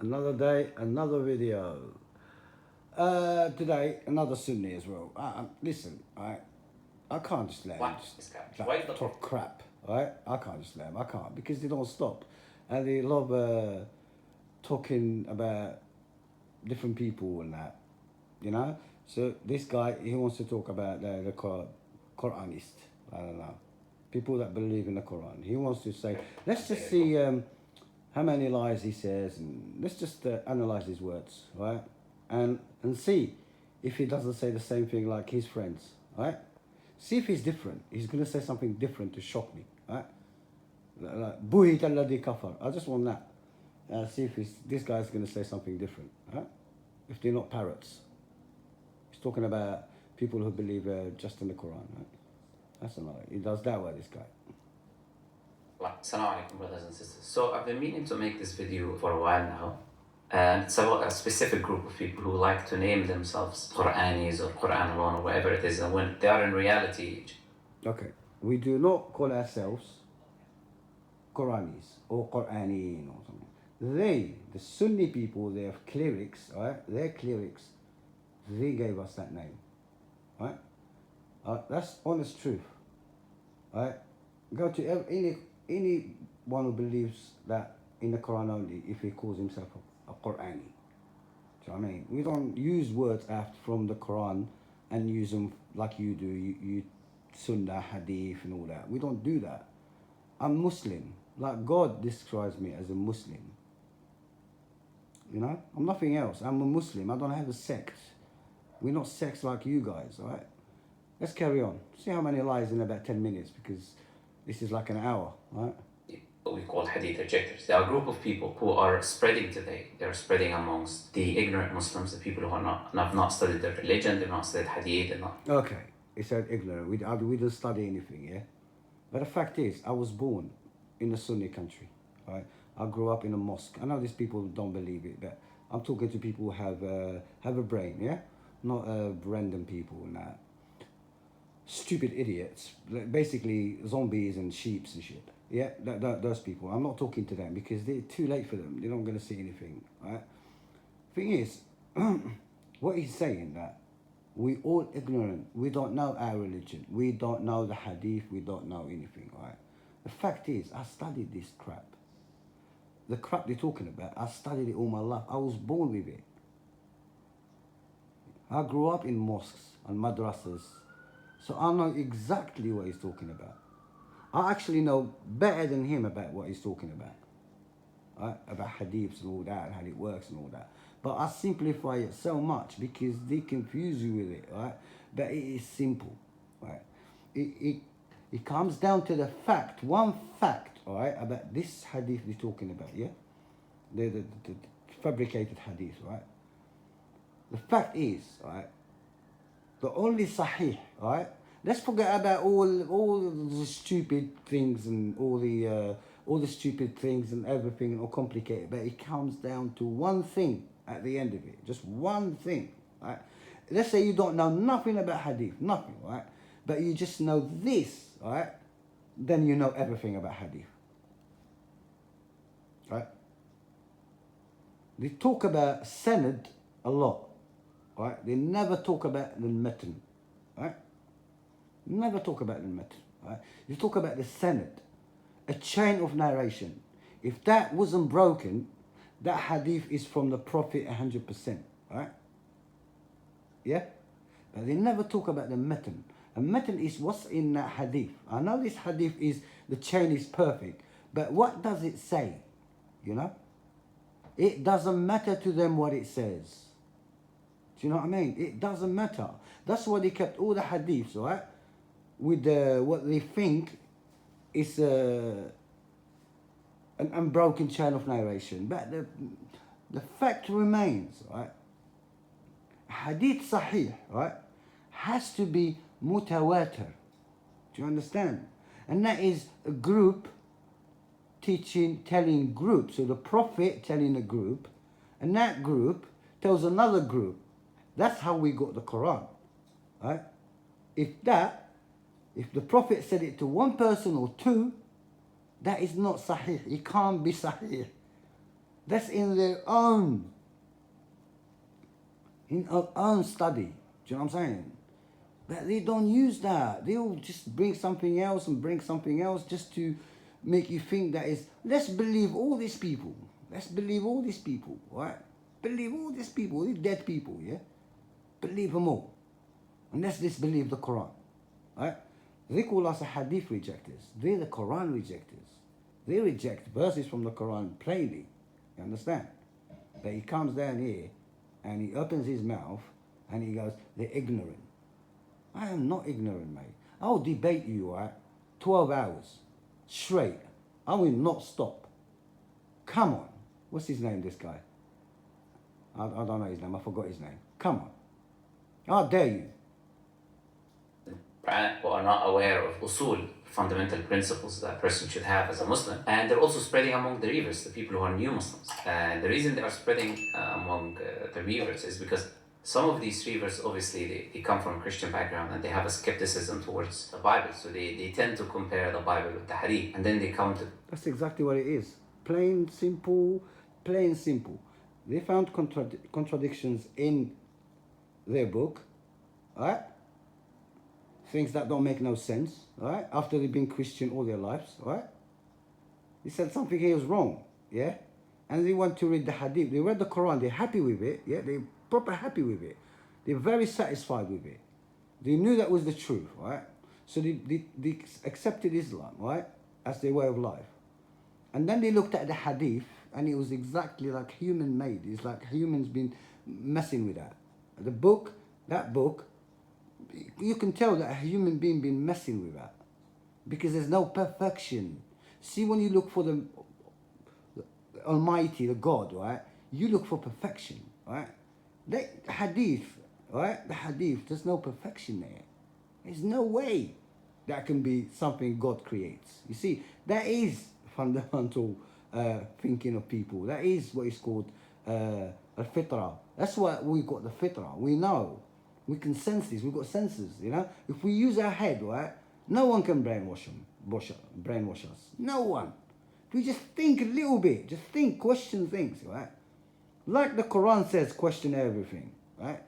Another day, another video. Today, another Sunni as well. Listen, I can't just let Why? them just talk crap, right? I can't just let them. I can't because they don't stop, and they love talking about different people and that, you know. So this guy, he wants to talk about the Quranist. I don't know, people that believe in the Quran. He wants to say, let's just see how many lies he says, and let's just analyze his words, right? And see if he doesn't say the same thing like his friends, right? See if he's different. He's gonna say something different to shock me, right? Like Buhit alladhi kafar. I just want that. See if this guy's gonna say something different, right? If they're not parrots. He's talking about people who believe just in the Quran, right? That's another. He does that way, this guy. Assalamu alaikum, brothers and sisters. So I've been meaning to make this video for a while now, and it's about a specific group of people who like to name themselves Quranis or Quran alone or whatever it is, and when they are in reality... Okay, we do not call ourselves Quranis or Qur'aniyin or something. The Sunni people, their clerics, right? Their clerics, they gave us that name, right? That's honest truth, right? Go to anyone who believes that in the Quran only, if he calls himself a Qur'ani. Do you know what I mean? We don't use words from the Quran and use them like you do, you Sunnah, Hadith and all that. We don't do that. I'm Muslim. Like God describes me as a Muslim. You know? I'm nothing else. I'm a Muslim. I don't have a sect. We're not sects like you guys, alright? Let's carry on. See how many lies in about 10 minutes, because this is like an hour, right? What we call Hadith rejectors. They are a group of people who are spreading today. They're spreading amongst the ignorant Muslims, the people who have not studied their religion, they've not studied Hadith, they're not... Okay, he said ignorant. We didn't study anything, yeah? But the fact is, I was born in a Sunni country, right? I grew up in a mosque. I know these people don't believe it, but I'm talking to people who have a brain, yeah? Not random people and that. Stupid idiots, basically zombies and sheeps and shit. Yeah, those people. I'm not talking to them because they're too late for them. They're not going to see anything, right? Thing is, what he's saying that we all ignorant. We don't know our religion. We don't know the Hadith. We don't know anything, right? The fact is, I studied this crap. The crap they're talking about, I studied it all my life. I was born with it. I grew up in mosques and madrasas. So I know exactly what he's talking about. I actually know better than him about what he's talking about. Right? About hadiths and all that, and how it works and all that. But I simplify it so much because they confuse you with it, right? But it is simple, right? It comes down to the fact, one fact, all right, about this hadith they're talking about, yeah? The fabricated hadith, right? The fact is, right, the only sahih, right? Let's forget about all the stupid things and all the stupid things and everything and all complicated. But it comes down to one thing at the end of it, just one thing, right? Let's say you don't know nothing about hadith, nothing, right? But you just know this, right? Then you know everything about hadith, right? They talk about sanad a lot, right? They never talk about the matn, right? Never talk about the matn, right? They talk about the sanad, a chain of narration. If that wasn't broken, that hadith is from the Prophet 100%, right? Yeah? But they never talk about the matn. A matn is what's in that hadith. I know this hadith is, the chain is perfect, but what does it say? You know? It doesn't matter to them what it says. Do you know what I mean? It doesn't matter. That's why they kept all the hadiths, right? With what they think is an unbroken chain of narration. But the fact remains, right? Hadith sahih, right, has to be mutawatir. Do you understand? And that is a group telling group. So the Prophet telling a group, and that group tells another group. That's how we got the Quran, right? If the Prophet said it to one person or two, that is not sahih. It can't be sahih. That's in their own, in our own study. Do you know what I'm saying? But they don't use that. They'll just bring something else and bring something else just to make you think that is, let's believe all these people. Let's believe all these people, right? Believe all these people, these dead people, yeah? Believe them all. And let's disbelieve the Quran, right? They call us a Hadith rejectors. They're the Quran rejectors. They reject verses from the Quran plainly. You understand? But he comes down here and he opens his mouth and he goes, they're ignorant. I am not ignorant, mate. I'll debate you, right? 12 hours straight. I will not stop. Come on. What's his name, this guy? I don't know his name. I forgot his name. Come on. How dare you? Who are not aware of usul, fundamental principles that a person should have as a Muslim. And they're also spreading among the reavers, the people who are new Muslims. And the reason they are spreading among the reavers is because some of these reavers, obviously, they come from a Christian background and they have a skepticism towards the Bible. So they tend to compare the Bible with the Hadith. And then they come to... That's exactly what it is. Plain, simple, plain, simple. They found contradictions in their book, right? Things that don't make no sense, right? After they've been Christian all their lives, right? They said something here was wrong, yeah? And they want to read the Hadith. They read the Quran, they're happy with it, yeah? They're proper happy with it. They're very satisfied with it. They knew that was the truth, right? So they accepted Islam, right? As their way of life. And then they looked at the Hadith, and it was exactly like human made. It's like humans been messing with that. The book, that book, you can tell that a human being been messing with that. Because there's no perfection. See, when you look for the Almighty, the God, right? You look for perfection, right? The Hadith, right? The Hadith, there's no perfection there. There's no way that can be something God creates. You see, that is fundamental thinking of people. That is what is called al-fitrah. That's what we got, the fitrah. We know. We can sense this. We've got senses, you know. If we use our head, right, no one can brainwash us. No one. If we just think a little bit, just think, question things, right? Like the Quran says, question everything, right?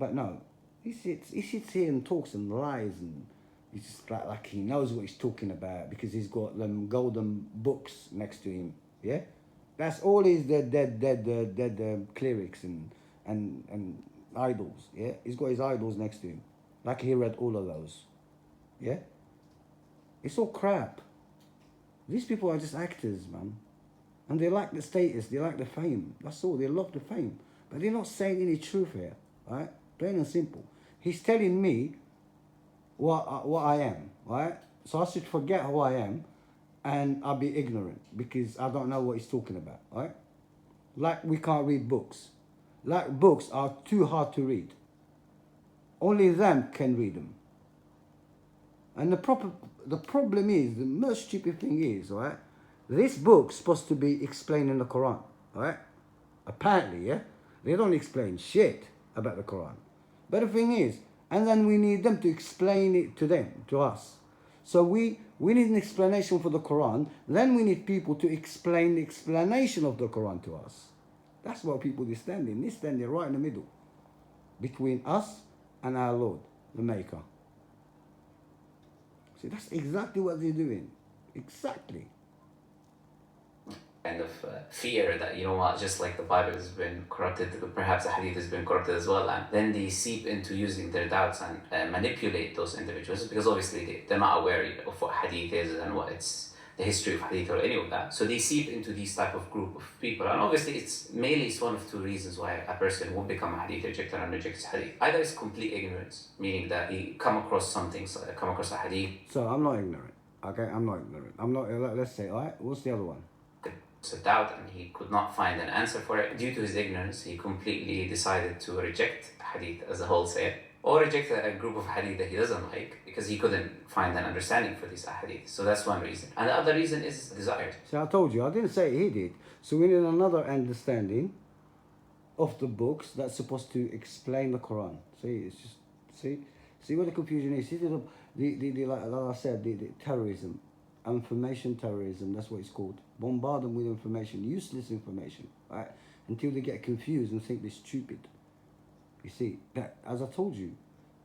But no, he sits here and talks and lies, and he's just like he knows what he's talking about because he's got them golden books next to him, yeah? That's all his dead clerics and idols, yeah? He's got his idols next to him. Like he read all of those, yeah? It's all crap. These people are just actors, man. And they like the status, they like the fame. That's all, they love the fame. But they're not saying any truth here, right? Plain and simple. He's telling me what I am, right? So I should forget who I am and I'll be ignorant because I don't know what he's talking about, right? Like we can't read books. Like books are too hard to read. Only them can read them. And the problem is, the most stupid thing is, right? This book's supposed to be explained in the Quran, right? Apparently, yeah? They don't explain shit about the Quran. But the thing is, and then we need them to explain it to them, to us. So we need an explanation for the Quran, then we need people to explain the explanation of the Quran to us. That's what people are standing. They're standing right in the middle, between us and our Lord, the Maker. See, that's exactly what they're doing. Exactly. Kind of fear that, you know what, just like the Bible has been corrupted, perhaps the Hadith has been corrupted as well, and then they seep into using their doubts and manipulate those individuals because obviously they're not aware of what Hadith is and what it's the history of Hadith or any of that. So they seep into these type of group of people, and obviously it's one of two reasons why a person won't become a Hadith rejecter and rejects Hadith. Either it's complete ignorance, meaning that he come across something, come across a Hadith. So I'm not ignorant, okay? I'm not ignorant. I'm not, let's say, all right, what's the other one? A doubt and he could not find an answer for it. Due to his ignorance, he completely decided to reject Hadith as a wholesale, or reject a group of Hadith that he doesn't like because he couldn't find an understanding for these Hadith. So that's one reason. And the other reason is desire. See, I told you, I didn't say he did. So we need another understanding of the books that's supposed to explain the Quran. See, it's just, see what the confusion is. See, like I said, the terrorism, information terrorism. That's what it's called. Bombard them with information, useless information, right? Until they get confused and think they're stupid. You see, that, as I told you,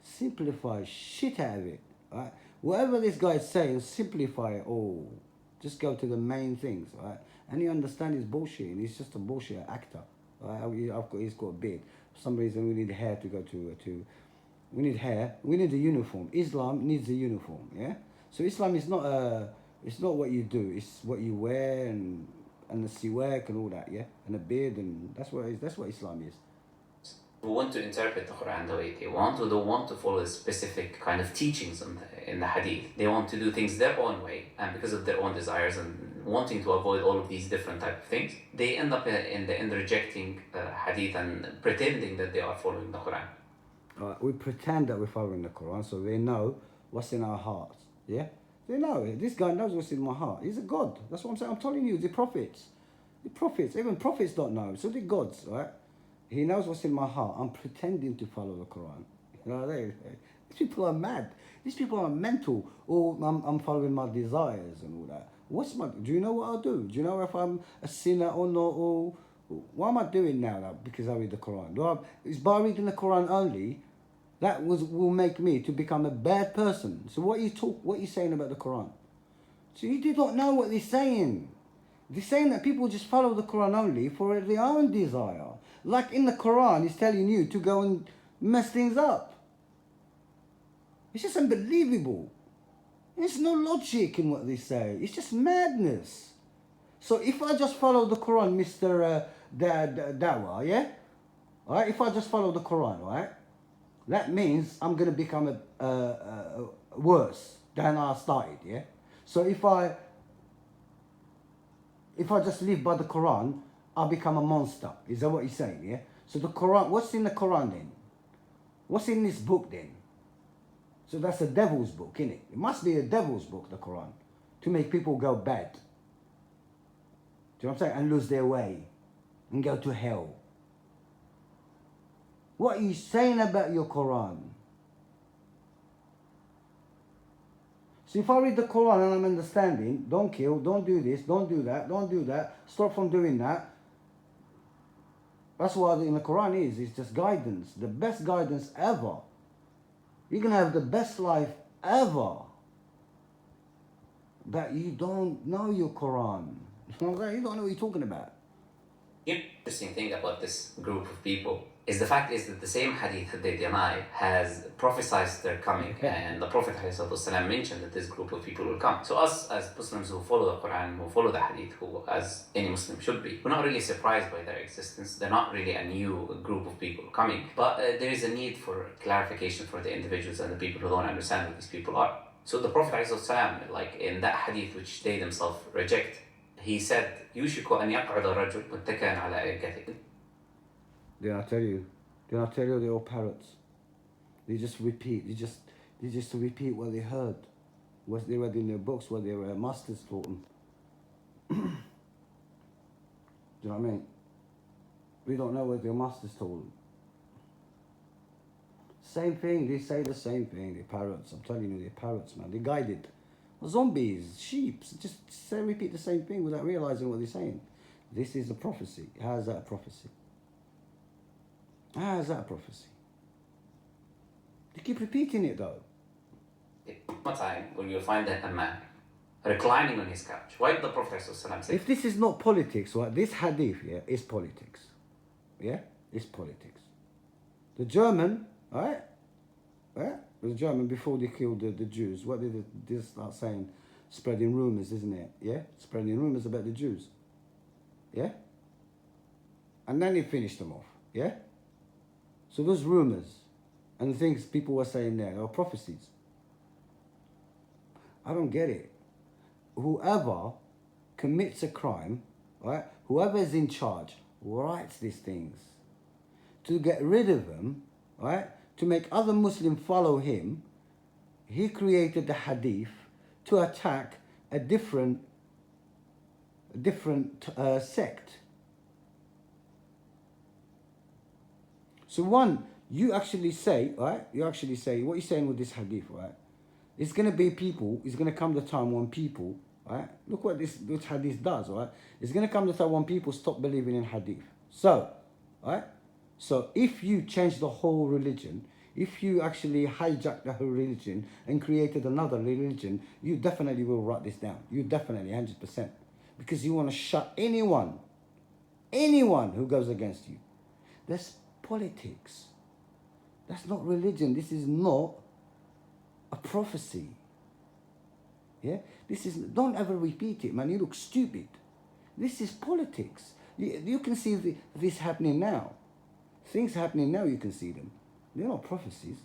simplify shit out of it, right? Whatever this guy is saying, simplify it all. Just go to the main things, right? And you understand he's bullshit, and he's just a bullshit actor, right? He's got a beard. For some reason, we need hair to go to. We need hair. We need a uniform. Islam needs a uniform, yeah. So Islam is not it's not what you do. It's what you wear and the siwak and all that, yeah, and a beard, and that's what Islam is. Who want to interpret the Quran the way they want, who don't want to follow specific kind of teachings in the Hadith. They want to do things their own way, and because of their own desires and wanting to avoid all of these different type of things, they end up in rejecting Hadith and pretending that they are following the Quran. We pretend that we're following the Quran, so they know what's in our hearts, yeah? They know it. This guy knows what's in my heart. He's a god. That's what I'm saying. I'm telling you, the prophets, even prophets don't know, so the gods, right? He knows what's in my heart. I'm pretending to follow the Quran. You know, these people are mad. These people are mental. Or I'm following my desires and all that. Do you know what I'll do? Do you know if I'm a sinner or not? Or what am I doing now because I read the Quran? Is by reading the Quran only, that will make me to become a bad person. So what you saying about the Quran? So you do not know what they're saying. They're saying that people just follow the Quran only for their own desire. Like in the Quran, it's telling you to go and mess things up. It's just unbelievable. There's no logic in what they say. It's just madness. So if I just follow the Quran, Mr. Dawa, yeah? Alright, if I just follow the Quran, right? That means I'm going to become worse than I started, yeah? So if I just live by the Quran, I'll become a monster. Is that what he's saying, yeah? So the Quran, what's in the Quran then? What's in this book then? So that's a devil's book, isn't it? It must be a devil's book, the Quran, to make people go bad. Do you know what I'm saying? And lose their way and go to hell. What are you saying about your Quran? So if I read the Quran and I'm understanding, don't kill, don't do this, don't do that, stop from doing that. That's what in the Quran is. It's just guidance, the best guidance ever. You're going to have the best life ever. But you don't know your Quran. You don't know what you're talking about. The interesting thing about this group of people is the fact is that the same hadith that they deny has prophesied their coming, and the Prophet ﷺ mentioned that this group of people will come. So us as Muslims who follow the Quran, who follow the hadith, who as any Muslim should be, we're not really surprised by their existence. They're not really a new group of people coming, but there is a need for clarification for the individuals and the people who don't understand who these people are. So the Prophet ﷺ, like in that hadith which they themselves reject, he said, يُوشِكُ أَنْ يَقْعُدَ الرَّجُلُ مُتَّكِئًا عَلَى أَرِيكَتِهِ. Did I tell you? They're all parrots. They just repeat. They just repeat what they heard, what they read in their books, what their masters taught them. Do you know what I mean? We don't know what their masters told them. Same thing. They say the same thing. They're parrots. I'm telling you, they're parrots, man. They're guided. Zombies, sheep, just repeat the same thing without realizing what they're saying. This is a prophecy. How is that a prophecy? How is that a prophecy? They keep repeating it though. One time when you'll find a man reclining on his couch. Why did the Prophet say? If this is not politics, right? This hadith, yeah, is politics. Yeah, it's politics. The German, right? Yeah? The German, before they killed the Jews, what did they start saying? Spreading rumors, isn't it? Yeah? Spreading rumors about the Jews. Yeah? And then he finished them off. Yeah? So those rumors and the things people were saying there are prophecies. I don't get it. Whoever commits a crime, right? Whoever is in charge writes these things. To get rid of them, right? To make other Muslims follow him, he created the hadith to attack a different sect. So one, you actually say, right? You actually say, what you're saying with this hadith, right? It's going to be people, it's going to come the time when people right? Look what this hadith does, right? It's going to come to that when people stop believing in hadith. So, right? So if you change the whole religion, if you actually hijack the whole religion and created another religion, you definitely will write this down. You definitely, 100%. Because you want to shut anyone who goes against you. That's politics. That's not religion. This is not a prophecy. Yeah? Don't ever repeat it, man. You look stupid. This is politics. You can see this happening now. Things happening now, you can see them. They're not prophecies.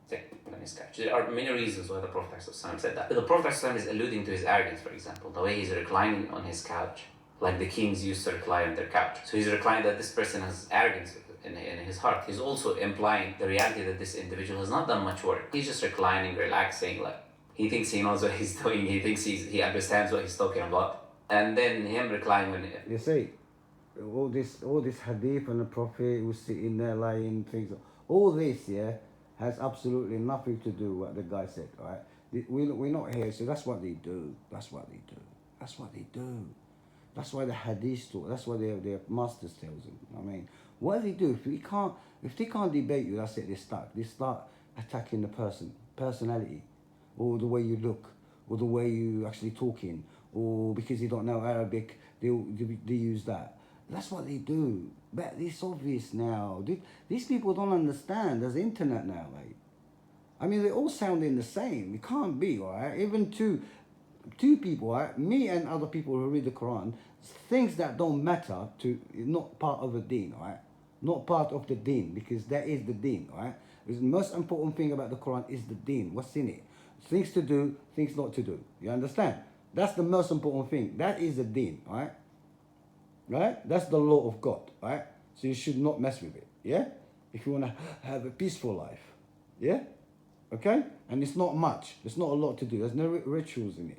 There are many reasons why the Prophet said that. The Prophet is alluding to his arrogance, for example, the way he's reclining on his couch, like the kings used to recline on their couch. So he's reclining that this person has arrogance in his heart. He's also implying the reality that this individual has not done much work. He's just reclining, relaxing, like he thinks he knows what he's doing. He thinks he understands what he's talking about. And then him reclining when... You see, all this hadith and the Prophet was sitting there lying, things, all this, yeah, has absolutely nothing to do with what the guy said, right? We're not here, so that's what they do. That's what they do. That's what they do. That's why the hadith talk. That's why their masters tells them. I mean, what do they do? If they can't debate you, that's it. They start attacking the personality, or the way you look, or the way you actually talking, or because you don't know Arabic, they use that. That's what they do. But it's obvious now. These people don't understand. There's internet now, mate. I mean, they're all sounding the same. It can't be, all right? Even two people, right? Me and other people who read the Quran, things that don't matter to, not part of the deen, right? Not part of the deen, because that is the deen, right? The most important thing about the Quran is the deen. What's in it? Things to do, things not to do. You understand? That's the most important thing. That is the deen, right? Right? That's the law of God, right? So you should not mess with it, yeah? If you want to have a peaceful life, yeah? Okay? And it's not much. There's not a lot to do. There's no rituals in it.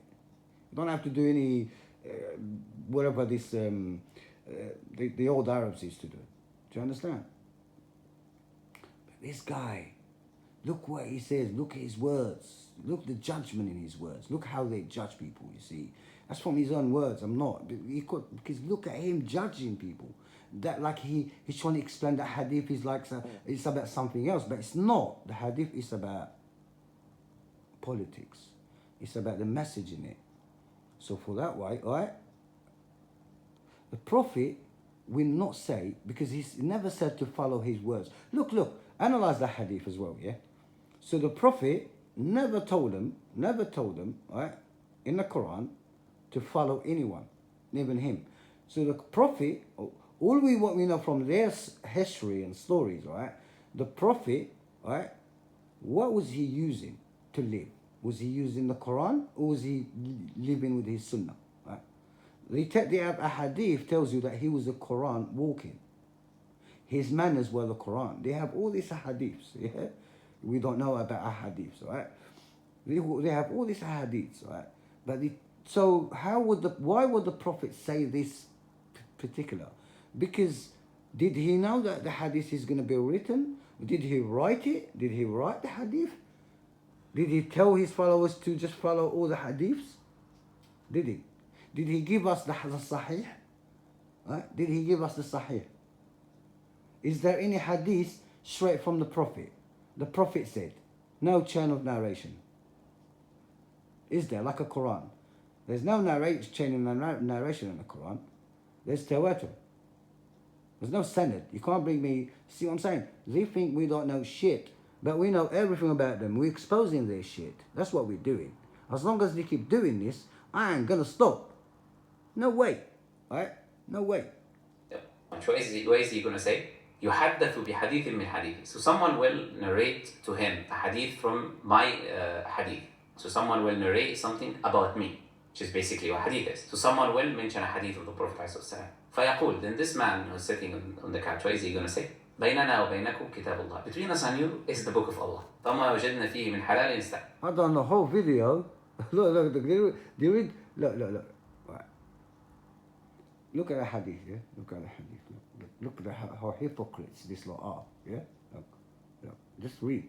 You don't have to do any, whatever this, the old Arabs used to do. Do you understand? But this guy, look what he says. Look at his words. Look the judgment in his words. Look how they judge people, you see. That's from his own words. I'm not. Because look at him judging people. That like he's trying to explain that hadith is like, it's about something else. But it's not. The hadith is about politics. It's about the message in it. So for that way, all right, the Prophet will not say, because he's never said to follow his words. Look, analyze the hadith as well, yeah? So the Prophet never told them, all right, in the Quran, to follow anyone, even him. So the Prophet, what we know from their history and stories, right? The Prophet, right? What was he using to live? Was he using the Quran, or was he living with his Sunnah? Right? The hadith tells you that he was a Quran walking. His manners were the Quran. They have all these hadiths. Yeah, we don't know about hadiths, right? They have all these hadiths, right? But so why would the Prophet say this particular? Because did he know that the hadith is going to be written? Did he write it? Did he write the hadith? Did he tell his followers to just follow all the hadiths? Did he? Did he give us the Sahih? Right? Did he give us the Sahih? Is there any hadith straight from the Prophet? The Prophet said, no chain of narration. Is there, like a Quran? There's no chain of narration in the Quran. There's tawatur. There's no sanad. You can't bring me, see what I'm saying? They think we don't know shit, but we know everything about them. We're exposing their shit. That's what we're doing. As long as they keep doing this, I ain't gonna stop. No way. Alright? No way. What is he gonna say? يحدث بحديث من حديثي. So someone will narrate to him a hadith from my hadith. So someone will narrate something about me, which is basically what hadith is. So someone will mention a hadith of the Prophet ﷺ. فيقول, then this man who's sitting on the couch, what is he going to say? بيننا وبينكم كتاب الله. Between us and you is the book of Allah. فما وجدنا فيه من حلال نستعمل. I done the whole video. Look, do you read? Look. Right. Look at the hadith, yeah? Look at the hadith. Look at how hypocrites this lot are, yeah? Look. Just read.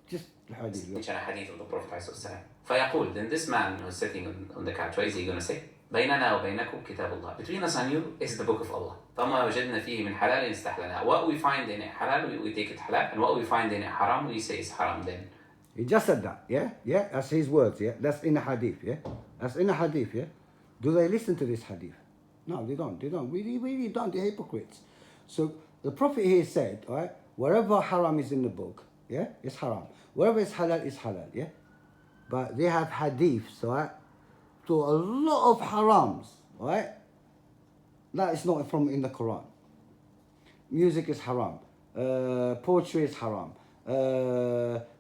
Just the hadith. Mention a hadith of the Prophet ﷺ. فيقول, then this man who's sitting on the couch, what is he going to say? بيننا وبينكم كتاب الله. Between us and you is the book of Allah. فما وجدنا فيه من حلال يستحلنا. What we find in it halal, we take it halal, and what we find in it haram, we say is haram then. He just said that, yeah? Yeah, that's his words, yeah? That's in the hadith, yeah? That's in the hadith, yeah? Do they listen to this hadith? No, they don't. They don't. Really don't. They're hypocrites. So the Prophet here said, all right, wherever haram is in the book, yeah, it's haram. Wherever it's halal, yeah? But they have hadiths, all right, to a lot of harams, all right? That is not from in the Quran. Music is haram. Poetry is haram.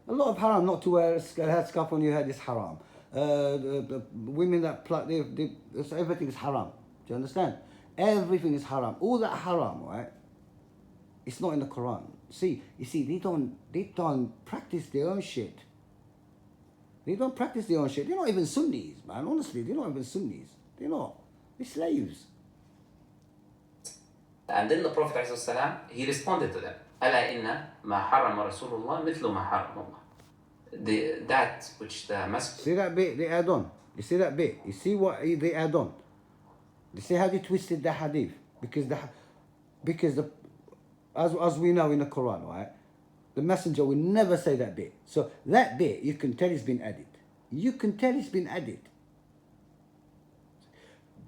A lot of haram, not to wear a headscarf on your head is haram. The women that pluck, everything is haram. Do you understand? Everything is haram. All that haram, right? It's not in the Quran. You see, they don't practice their own shit. They don't practice their own shit. They're not even Sunnis, man. Honestly, they're not even Sunnis. They're not. They're slaves. And then the Prophet ﷺ, he responded to them. ألا إن ما حرم رسول الله مثل ما حرم الله. That which the Messenger. See that bit they add on. You see that bit. You see what they add on. You see how they twisted the hadith because as we know in the Quran, right? The Messenger will never say that bit. So that bit you can tell it's been added. You can tell it's been added.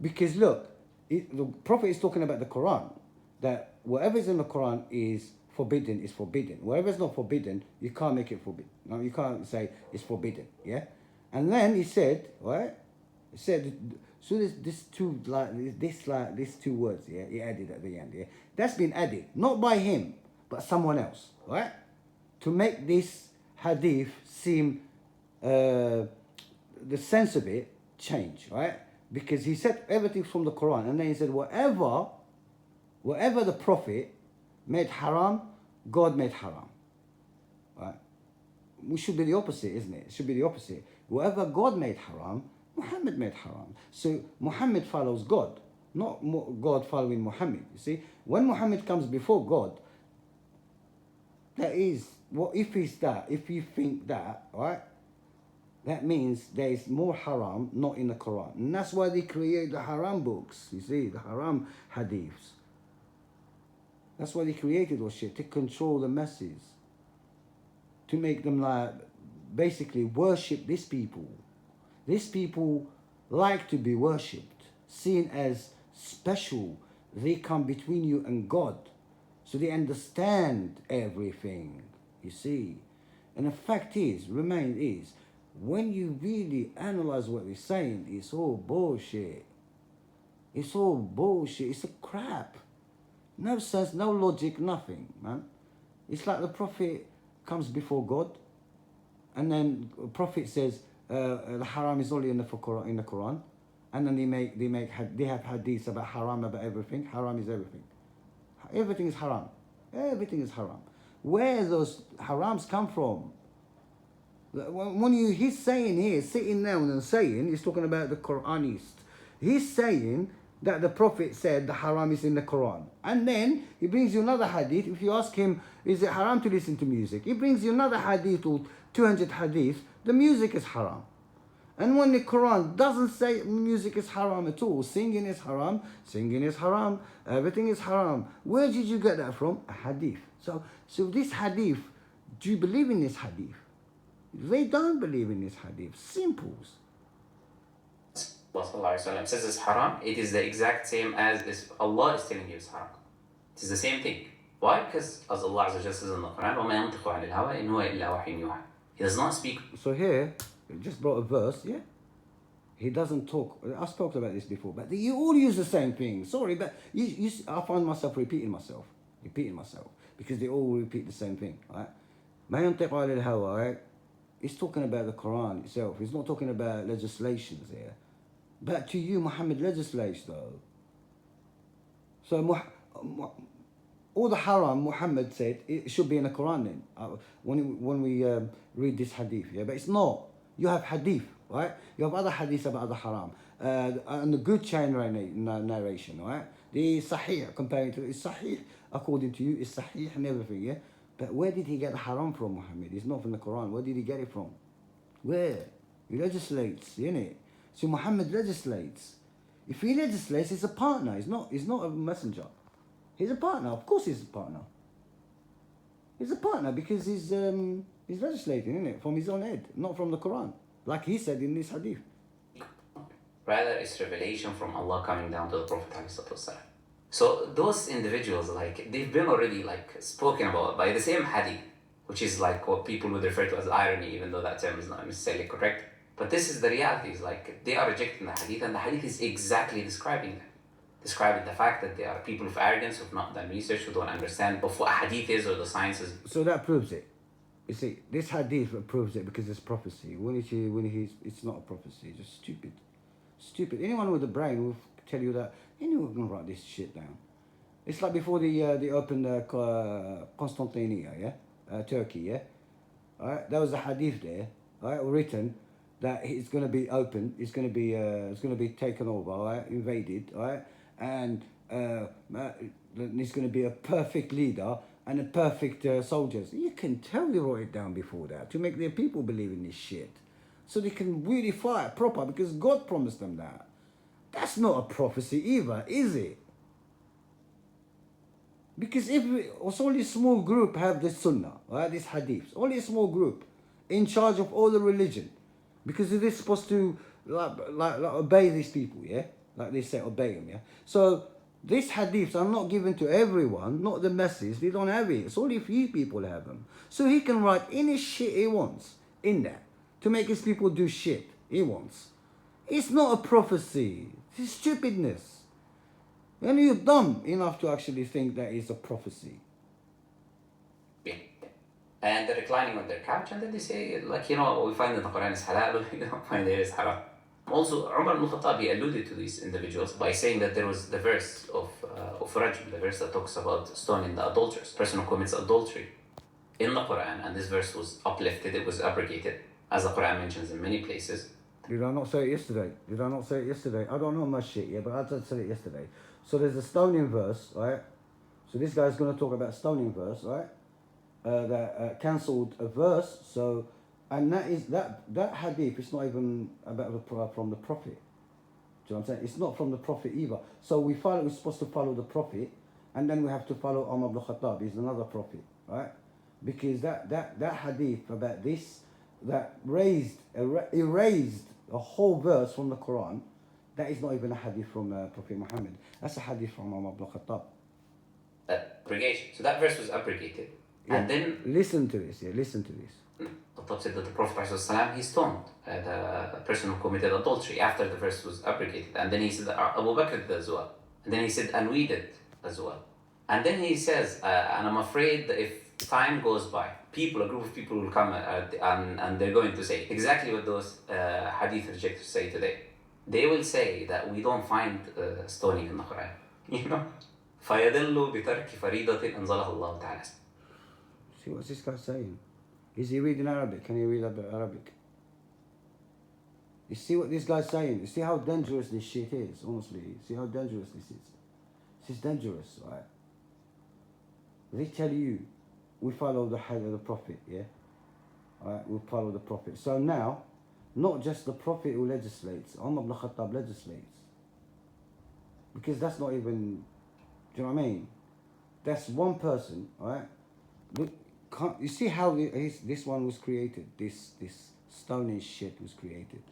Because look, the Prophet is talking about the Quran. That whatever is in the Quran is forbidden is forbidden. Whatever is not forbidden, you can't make it forbidden. No, you can't say it's forbidden. Yeah, and then he said, right? He said, so these two words. Yeah, he added at the end. Yeah, that's been added not by him but someone else, right? To make this hadith seem the sense of it change, right? Because he said everything from the Quran, and then he said whatever the Prophet made haram, God made haram. Right? It should be the opposite, isn't it? It should be the opposite. Whatever God made haram, Muhammad made haram. So Muhammad follows God, not God following Muhammad. You see, when Muhammad comes before God, that is, if you think that, right? That means there is more haram not in the Quran. And that's why they create the haram books, you see, the haram hadiths. That's why they created those shit, to control the masses. To make them basically worship these people. These people like to be worshipped, seen as special. They come between you and God. So they understand everything, you see. And the fact is, when you really analyze what they're saying, it's all bullshit. It's all bullshit. It's a crap. No sense, no logic, nothing, man. It's like the Prophet comes before God, and then the Prophet says the haram is only in the Quran, and then they have hadiths about haram, about everything. Haram is everything. Everything is haram. Everything is haram. Where those harams come from? He's saying here, sitting down and saying, he's talking about the Quranist. He's saying that the Prophet said the haram is in the Quran. And then he brings you another hadith. If you ask him, is it haram to listen to music? He brings you another hadith or 200 hadith. The music is haram. And when the Quran doesn't say music is haram at all, singing is haram, everything is haram. Where did you get that from? A hadith. So this hadith, do you believe in this hadith? They don't believe in this hadith. Simples. Allah says it's haram, it is the exact same as if Allah is telling you it's haram. It is the same thing. Why? Because as Allah says in the Quran, وَمَا يَنْطِقُ عَنِ الْهَوَىٰ إِنْ هُوَ إِلَّا وَحْيٌ يُوحَىٰ. He does not speak. So here, he just brought a verse, yeah? He doesn't talk. I spoke about this before, but you all use the same thing. Sorry, but I find myself repeating myself, because they all repeat the same thing, right? مَا يَنْطِقُ عَنِ الْهَوَىٰ, right? He's talking about the Quran itself. He's not talking about legislations here. But to you, Muhammad legislates though. So all the haram Muhammad said, it should be in the Quran then. When we read this hadith, yeah. But it's not. You have hadith, right? You have other hadiths about the haram. And the good chain narration, right? The sahih, comparing to it's sahih according to you, it's sahih and everything, yeah. But where did he get the haram from, Muhammad? It's not from the Quran. Where did he get it from? Where? He legislates, innit? So Muhammad legislates. If he legislates, he's a partner. He's not a messenger. He's a partner. Of course he's a partner. He's a partner because he's legislating, innit? From his own head, not from the Quran. Like he said in this hadith. Rather, it's revelation from Allah coming down to the Prophet ﷺ. So those individuals, like, they've been already, like, spoken about by the same hadith, which is like what people would refer to as irony, even though that term is not necessarily correct. But this is the reality. Is like they are rejecting the hadith, and the hadith is exactly describing them. Describing the fact that they are people of arrogance, who've not done research, who don't understand of what a hadith is or the sciences. So that proves it. You see, this hadith proves it because it's prophecy. It's not a prophecy, it's just stupid. Stupid. Anyone with a brain will tell you that anyone can write this shit down. It's like before they opened Constantinople, Turkey, yeah? Alright, there was a hadith there, alright, written that it's going to be open, it's going to be taken over, alright, invaded, alright, and it's going to be a perfect leader and a perfect soldiers. You can tell they wrote it down before that to make their people believe in this shit, so they can really fight proper because God promised them that. That's not a prophecy either, is it? Because if it's only a small group have this sunnah, right, this hadith, only a small group in charge of all the religion, because they're supposed to like obey these people, yeah, like they say, obey them, yeah. So these hadiths are not given to everyone, not the masses. They don't have it. It's only a few people have them. So he can write any shit he wants in there to make his people do shit he wants. It's not a prophecy. It's stupidness. And you're dumb enough to actually think that it's a prophecy. And they're reclining on their couch, and then they say, like, what we find in the Quran is halal, we don't find it is haram. Also, Umar ibn Khattab, he alluded to these individuals by saying that there was the verse of Rajm, the verse that talks about stoning the adulterous, person who commits adultery, in the Quran, and this verse was uplifted, it was abrogated, as the Quran mentions in many places. Did I not say it yesterday? I don't know much shit, yeah, but I said it yesterday. So there's a stoning verse, right? So this guy's going to talk about stoning verse, right? That cancelled a verse. So, and that hadith is not even about from the Prophet. Do you know what I'm saying? It's not from the Prophet either. So we're supposed to follow the Prophet, and then we have to follow Umar ibn Khattab. He's another Prophet, right? Because that hadith about this that erased a whole verse from the Quran. That is not even a hadith from Prophet Muhammad. That's a hadith from Umar ibn Khattab. Abrogation. So that verse was abrogated. Yeah. And then... Listen to this. Khattab said that the Prophet ﷺ, he stoned the person who committed adultery after the verse was abrogated. And then he said, Abu Bakr did as well. And then he said, and we did as well. And then he says, and I'm afraid that if time goes by, a group of people will come and they're going to say exactly what those hadith rejectors say today. They will say that we don't find stoning in the Quran. فَيَدِلُّ بِتَرْكِ فَرِيدَةٍ أَنزَلَهَ اللَّهُ تَعَالَى. See what's this guy saying? Is he reading Arabic? Can he read Arabic? You see what this guy's saying? You see how dangerous this shit is, honestly? See how dangerous this is? This is dangerous, right? They tell you, we follow the hadith of the Prophet, yeah? Alright, we follow the Prophet. So now, not just the Prophet who legislates, Umar ibn Khattab legislates. Because that's not even, do you know what I mean? That's one person, alright? You see how this one was created? This stoning shit was created.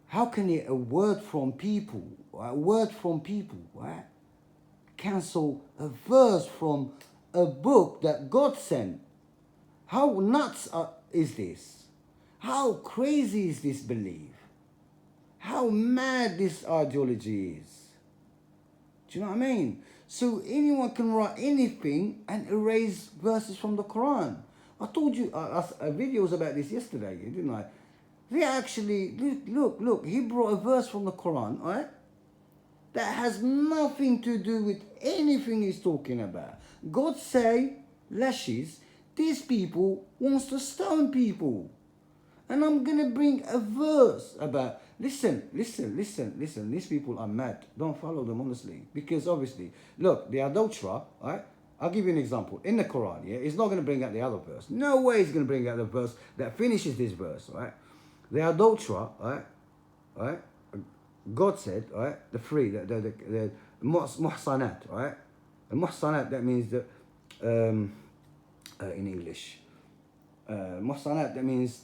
How can a word from people, right, cancel a verse from a book that God sent? How nuts is this? How crazy is this belief? How mad this ideology is? Do you know what I mean? So anyone can write anything and erase verses from the Quran. I told you videos about this yesterday, didn't I? They actually, look, he brought a verse from the Quran, right? That has nothing to do with anything he's talking about. God say, lashes, these people wants to stone people. And I'm going to bring a verse about, listen, these people are mad. Don't follow them, honestly. Because obviously, look, the adulterer, right? I'll give you an example. In the Quran, yeah, it's not going to bring out the other verse. No way it's going to bring out the verse that finishes this verse, right? The adulterer, right? God said, right? The free, the muhsanat, right? The muhsanat, that means that, in English, muhsanat, that means,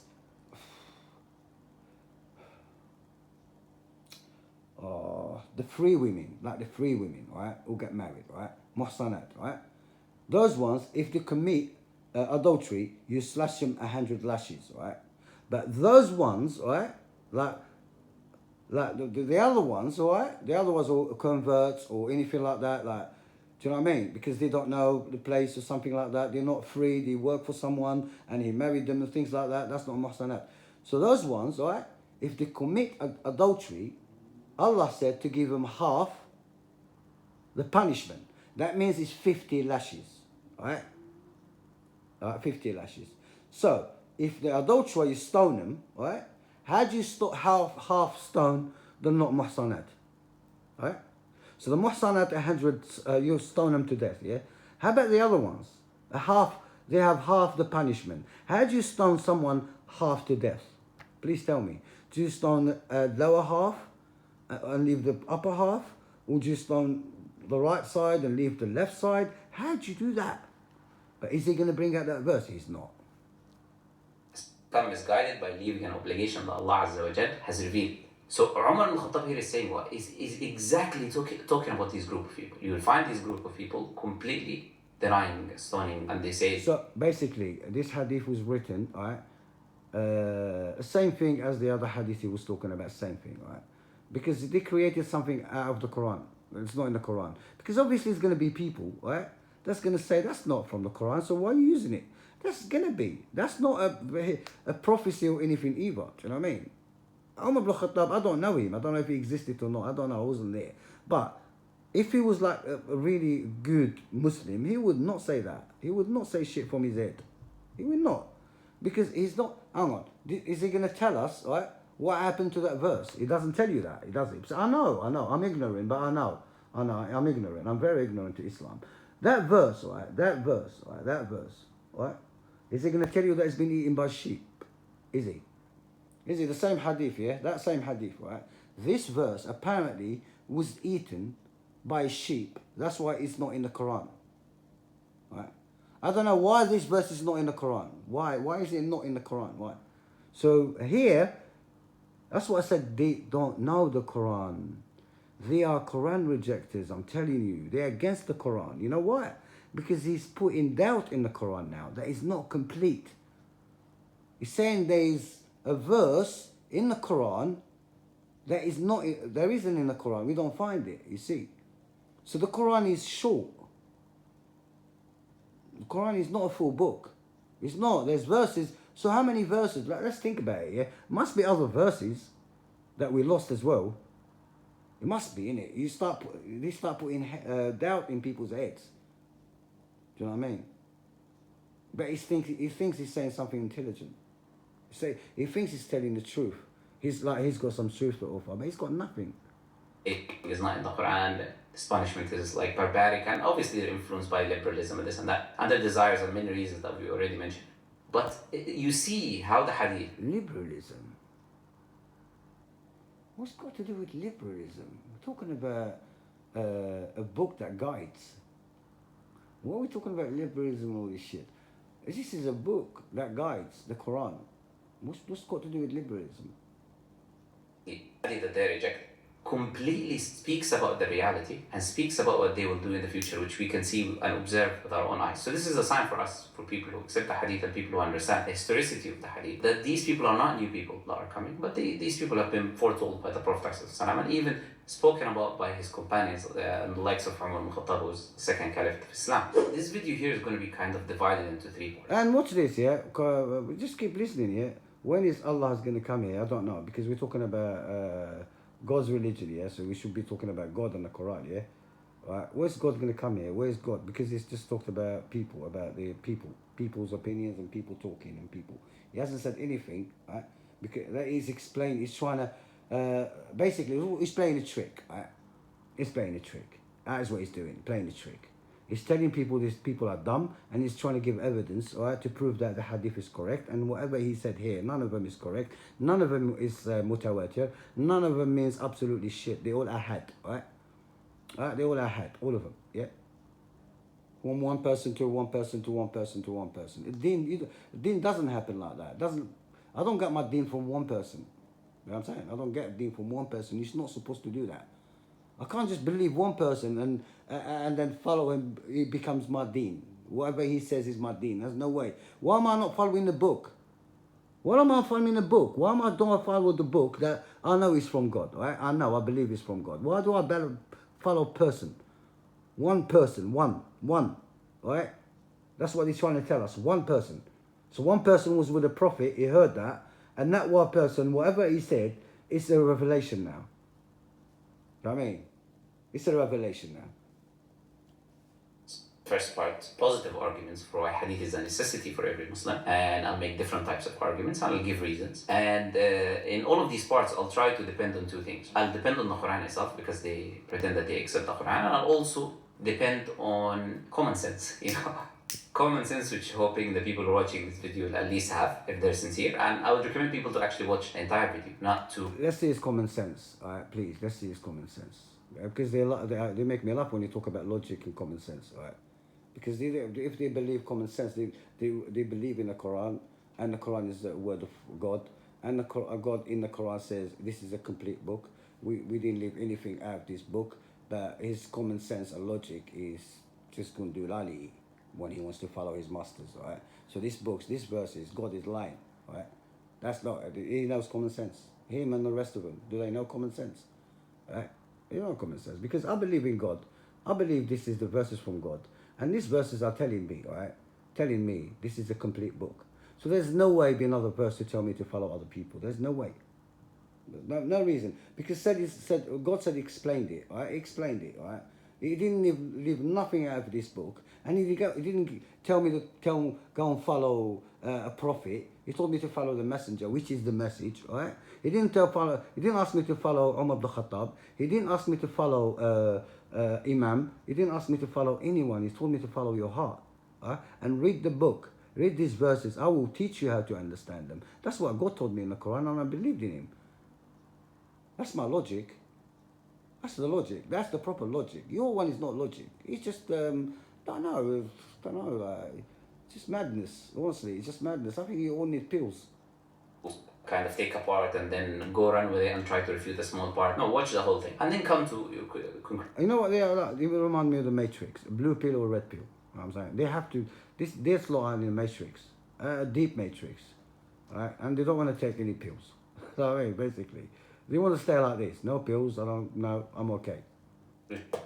the free women, like the free women, right? Who get married, right? Muhsanat, right? Those ones, if they commit adultery, you slash them 100 lashes, right? But those ones, right? Like the other ones, all right? The other ones are converts or anything like that, like, do you know what I mean? Because they don't know the place or something like that. They're not free. They work for someone and he married them and things like that. That's not muhsanat. So those ones, all right? If they commit adultery, Allah said to give them half the punishment. That means it's 50 lashes, right? 50 lashes. So, if the adulterer, you stone them, right? How do you half stone the not muhsanat, right? So the muhsanat 100, you stone them to death, yeah? How about the other ones? They have half the punishment. How do you stone someone half to death? Please tell me. Do you stone the lower half and leave the upper half? Or do you stone the right side and leave the left side? How do you do that? But is he going to bring out that verse? He's not. Become misguided by leaving an obligation that Allah Azza wa Jal has revealed. So Umar ibn Khattab here is saying what? Is exactly talking about this group of people. You will find this group of people completely denying stoning, and they say... So basically, this hadith was written, right? Same thing as the other hadith he was talking about, same thing, right? Because they created something out of the Quran. It's not in the Quran. Because obviously it's going to be people, right? That's going to say, that's not from the Quran, so why are you using it? That's going to be. That's not a prophecy or anything either. Do you know what I mean? Umar ibn Khattab, I don't know him. I don't know if he existed or not. I don't know. I wasn't there. But if he was like a really good Muslim, he would not say that. He would not say shit from his head. He would not. Because he's not... Hang on. Is he going to tell us, right, what happened to that verse? He doesn't tell you that. He doesn't. So I know. I'm ignorant, but I know. I'm ignorant. I'm very ignorant to Islam. That verse, right? Right? Is he going to tell you that it's been eaten by sheep? Is he? Is it the same hadith, yeah? That same hadith, right? This verse apparently was eaten by sheep. That's why it's not in the Quran. Right? I don't know why this verse is not in the Quran. Why? Why is it not in the Quran? Why? So here, that's what I said, they don't know the Quran. They are Quran rejectors, I'm telling you. They're against the Quran. You know why? Because he's putting doubt in the Quran now. That is not complete. He's saying there's a verse in the Quran that is not, there isn't in the Quran. We don't find it, you see. So the Quran is short. The Quran is not a full book. It's not. There's verses. So how many verses? Like, let's think about it, yeah? Must be other verses that we lost as well. It must be, innit? They start putting doubt in people's heads. Do you know what I mean? But he thinks he's saying something intelligent. He thinks he's telling the truth. He's got some truth to offer, but he's got nothing. It's not in the Quran. This punishment is like barbaric, and obviously they're influenced by liberalism and this and that, and their desires and many reasons that we already mentioned. But you see how the hadith... Liberalism? What's got to do with liberalism? We're talking about a book that guides. What are we talking about liberalism and all this shit? This is a book that guides the Quran. What's got to do with liberalism? The hadith that they reject completely speaks about the reality and speaks about what they will do in the future, which we can see and observe with our own eyes. So this is a sign for us, for people who accept the hadith and people who understand the historicity of the hadith, that these people are not new people that are coming, but these people have been foretold by the Prophet ﷺ and even spoken about by his companions, and the likes of Umar ibn Khattab, who was the second caliph of Islam. This video here is going to be kind of divided into three parts. And watch this, yeah? Just keep listening, yeah? When is Allah going to come here? I don't know, because we're talking about God's religion, yeah? So we should be talking about God and the Quran, yeah? Right? Where's God going to come here? Where's God? Because it's just talked about people, about the people's opinions and people talking and people. He hasn't said anything, right? Because that is explained. He's trying to, basically, he's playing a trick, right? He's playing a trick. That is what he's doing, playing a trick. He's telling people these people are dumb, and he's trying to give evidence, all right, to prove that the hadith is correct. And whatever he said here, none of them is correct. None of them is mutawatir. None of them means absolutely shit. They all ahad, all right? All right, they all ahad, all of them, yeah? From one person to one person to one person to one person. Deen doesn't happen like that. I don't get my deen from one person. You know what I'm saying? I don't get deen from one person. You're not supposed to do that. I can't just believe one person and then follow him. He becomes my deen. Whatever he says is my deen. There's no way. Why am I not following the book? Why am I following the book? Why don't I follow the book that I know is from God? Right? I believe it's from God. Why do I better follow person? One person, one, right? That's what he's trying to tell us, one person. So one person was with a prophet, he heard that, and that one person, whatever he said, it's a revelation now. You know what I mean? It's a revelation now. First part, positive arguments for why hadith is a necessity for every Muslim, and I'll make different types of arguments, and I'll give reasons. And in all of these parts, I'll try to depend on two things. I'll depend on the Quran itself, because they pretend that they accept the Quran, and I'll also depend on common sense, common sense, which hoping the people watching this video will at least have, if they're sincere. And I would recommend people to actually watch the entire video, not to... Let's see his common sense, all right, please, let's see his common sense. Because they make me laugh when you talk about logic and common sense, all right? Because if they believe common sense, they believe in the Quran, and the Quran is the word of God, and God in the Quran says this is a complete book. We didn't leave anything out of this book, but his common sense and logic is just going to do lali when he wants to follow his masters, all right? So these verses, God is lying, all right? That's not, he knows common sense. Him and the rest of them, do they know common sense? All right? They know common sense, because I believe in God. I believe this is the verses from God. And these verses are telling me, all right? Telling me this is a complete book. So there's no way be another verse to tell me to follow other people. There's no way. No reason. Because God said he explained it, all right? He explained it, all right? He didn't leave nothing out of this book. And he didn't tell me to go and follow a prophet. He told me to follow the messenger, which is the message, all right? He didn't ask me to follow Umar ibn Khattab. He didn't ask me to follow Imam. He didn't ask me to follow anyone. He told me to follow your heart, and read the book. Read these verses. I will teach you how to understand them. That's what God told me in the Quran, and I believed in him. That's my logic. That's the logic. That's the proper logic. Your one is not logic. It's just don't know. Just madness. Honestly, it's just madness. I think you all need pills. Kind of take a part and then go run with it and try to refute a small part. No, watch the whole thing and then come to you know what they are like? They remind me of the Matrix, a blue pill or a red pill. You know what I'm saying? They have to, this law in the Matrix, a deep Matrix, right? And they don't want to take any pills. So I mean, basically, they want to stay like this. No pills. I'm okay.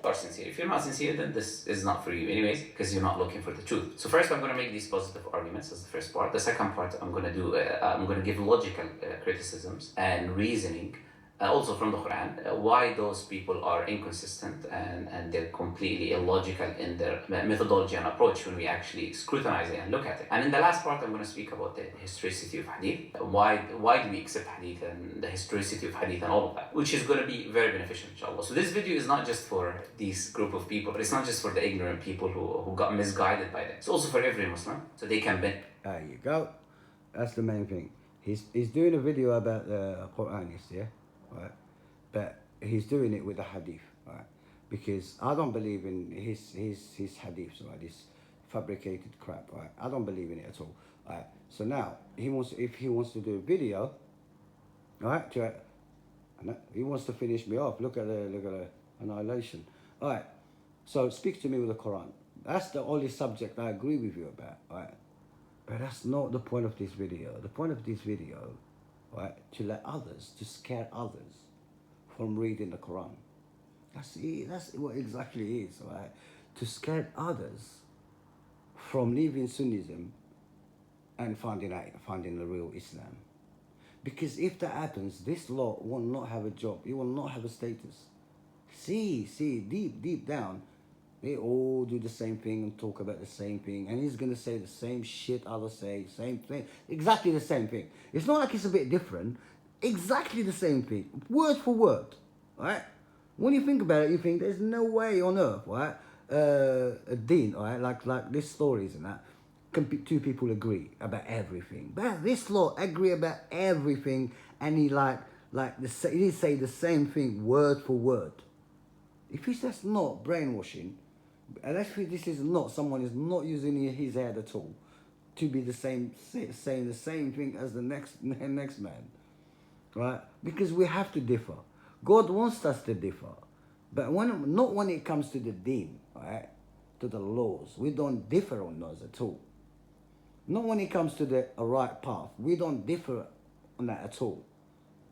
Are sincere. If you're not sincere, then this is not for you anyways, because you're not looking for the truth. So first, I'm going to make these positive arguments as the first part. The second part, I'm going to give logical criticisms and reasoning, also from the Quran, why those people are inconsistent and they're completely illogical in their methodology and approach when we actually scrutinize it and look at it. And in the last part, I'm going to speak about the historicity of Hadith. Why do we accept Hadith and the historicity of Hadith and all of that, which is going to be very beneficial, inshallah. So this video is not just for this group of people, but it's not just for the ignorant people who got misguided by that. It's also for every Muslim, so they can benefit. There you go. That's the main thing. He's doing a video about the Quran, yeah? Right, but he's doing it with the hadith, right? Because I don't believe in his hadiths, right? This fabricated crap, right? I don't believe in it at all, right? So now if he wants to do a video, right? He wants to finish me off. Look at the annihilation. All right. So speak to me with the Quran. That's the only subject I agree with you about, right? But that's not the point of this video. The point of this video, right, to scare others from reading the Quran. That's what exactly it is, right? To scare others from leaving Sunnism and finding the real Islam. Because if that happens, this law will not have a job. It will not have a status. See, deep down, they all do the same thing and talk about the same thing. And he's going to say the same shit others say, same thing. Exactly the same thing. It's not like it's a bit different. Exactly the same thing. Word for word. Right? When you think about it, you think there's no way on earth, right? a deen, right? Like this stories and that, two people agree about everything. But this law agree about everything, and he he say the same thing word for word. If he's just not brainwashing, and if this is not someone is not using his head at all to be the same, saying the same thing as the next man, right? Because we have to differ. God wants us to differ, but not when it comes to the deen, right? To the laws, we don't differ on those at all. Not when it comes to the right path, we don't differ on that at all.